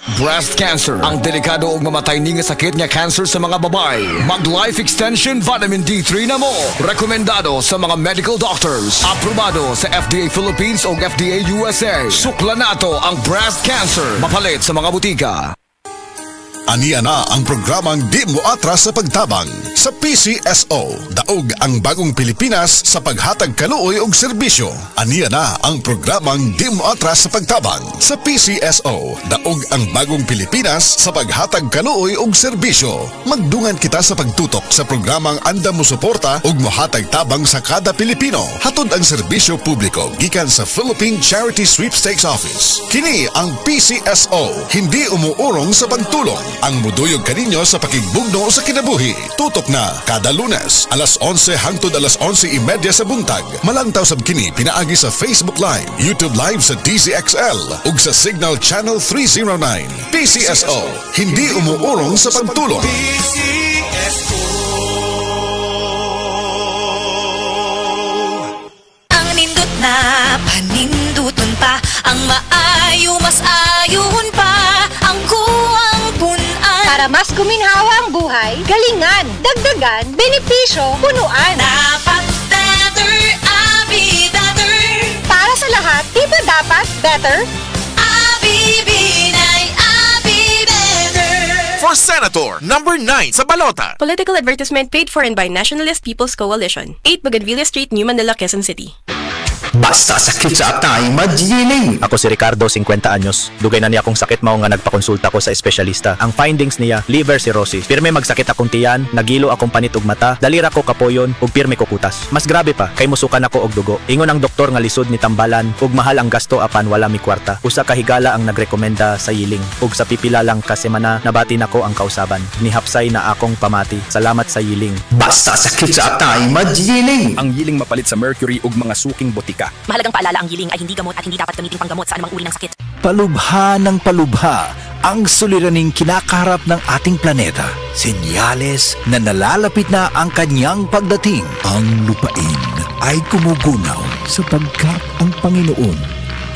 Breast cancer, ang delikado ug mamatay ni nga sakit nga cancer sa mga babae. Mag life extension vitamin D3 na mo. Rekomendado sa mga medical doctors. Aprobado sa FDA Philippines ug FDA USA. Sukla nato ang breast cancer. Mapalit sa mga butika. Aniya na ang programang Di Mo Atras sa Pagtabang sa PCSO. Daog ang bagong Pilipinas sa paghatag kaluoy og serbisyo. Aniya na ang programang Di Mo Atras sa Pagtabang sa PCSO. Daog ang bagong Pilipinas sa paghatag kaluoy og serbisyo. Magdungan kita sa pagtutok sa programang anda mo suporta ug mohatag tabang sa kada Pilipino. Hatod ang serbisyo publiko gikan sa Philippine Charity Sweepstakes Office. Kini ang PCSO, hindi umuurong sa pagtulong. Ang muduyog kaninyo sa pakigbugno sa kinabuhi. Tutok na kada Lunes, alas 11 hangtod alas 11:30 sa buntag. Malantaw sab kini pinaagi sa Facebook Live, YouTube Live sa DZXL ug sa Signal Channel 309. PCSO, hindi umuurong sa pagtulong. Ang nindot na paninduton pa, ang maayo mas ayuhon pa, ang kuwang punan. Para mas guminhawa ang buhay, galingan, dagdagan, benepisyo, punuan. Dapat better, abi better. Para sa lahat, di ba dapat better? Abi binay, abi better. For Senator, number 9 sa balota. Political advertisement paid for and by Nationalist People's Coalition. 8 Bougainvillea Street, New Manila, Quezon City. Basta sakit sa atay, magiling. Ako si Ricardo, 50 anyos. Dugay na niya akong sakit mao nga nagpakonsulta ko sa espesyalista. Ang findings niya, liver cirrhosis. Pirme magsakit akong tiyan, nagilo akong panit ug mata, dalira ko kapoyon ug pirme ko kutas. Mas grabe pa, kay musukan ako og dugo. Ingon ang doktor nga lisod ni tambalan ug mahal ang gasto apan wala mi kwarta. Usa ka higala ang nagrekomenda sa yiling ug sa pipila lang ka semana nabati nako ang kausaban. Nihapsay na akong pamati. Salamat sa yiling. Basta sakit sa atay, magiling. Ang yiling mapalit sa mercury ug mga suking botika. Mahalagang paalala, ang yiling ay hindi gamot at hindi dapat gamitin panggamot sa anumang uri ng sakit. Palubha ng palubha ang suliraning kinakaharap ng ating planeta. Senyales na nalalapit na ang kanyang pagdating. Ang lupain ay kumugunaw sapagkat ang Panginoon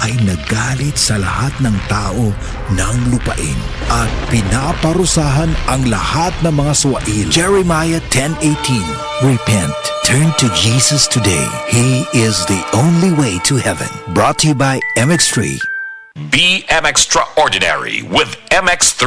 ay nagalit sa lahat ng tao ng lupain at pinaparusahan ang lahat ng mga suwail. Jeremiah 10:18. Repent. Turn to Jesus today. He is the only way to heaven. Brought to you by MX3. Be Extraordinary with MX3.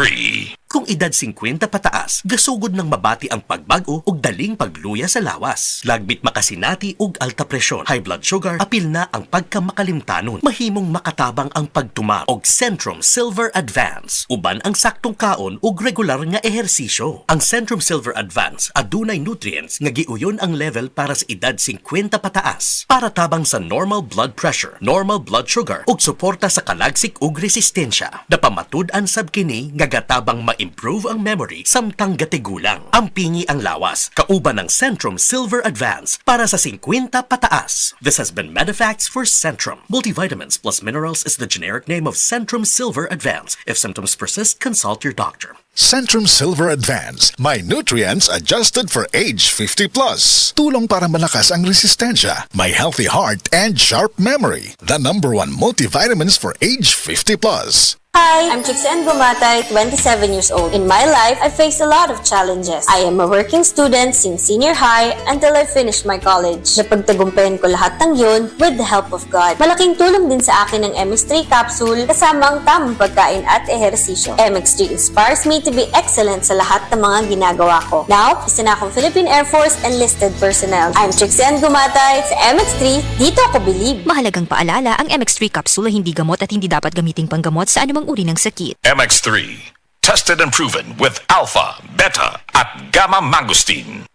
Kung edad 50 pataas, gasugod ng mabati ang pagbago ug daling pagluya sa lawas. Lagbit makasinati ug alta presyon, high blood sugar, apil na ang pagkamakalimtanon. Mahimong makatabang ang pagtuma og Centrum Silver Advance. Uban ang saktong kaon ug regular nga ehersisyo. Ang Centrum Silver Advance adunay nutrients nga giuyon ang level para sa edad 50 pataas. Para tabang sa normal blood pressure, normal blood sugar ug suporta sa kalagsik ug resistensya. Napamatud-an sab kini nga gatabang improve ang memory samtang gatigulang. Ampingi ang lawas, kauban ng Centrum Silver Advance para sa 50 pataas. This has been Medifacts for Centrum. Multivitamins plus minerals is the generic name of Centrum Silver Advance. If symptoms persist, consult your doctor. Centrum Silver Advance, may nutrients adjusted for age 50 plus. Tulong para malakas ang resistensya, may healthy heart and sharp memory. The #1 multivitamins for age 50 plus. Hi, I'm Trixie Gumatay, 27 years old. In my life, I faced a lot of challenges. I am a working student since senior high until I finished my college. Napagtagumpayan ko lahat ng yun with the help of God. Malaking tulong din sa akin ng MX3 capsule kasama ang tamang pagkain at ehersisyo. MX3 inspires me to be excellent sa lahat ng mga ginagawa ko. Now, isa na akong Philippine Air Force enlisted personnel. I'm Trixie Gumatay sa MX3, dito ako believe. Mahalagang paalala, ang MX3 capsule ay hindi gamot at hindi dapat gamiting panggamot sa anumang uri ng sakit. MX3, tested and proven with alpha, beta, at gamma mangosteen.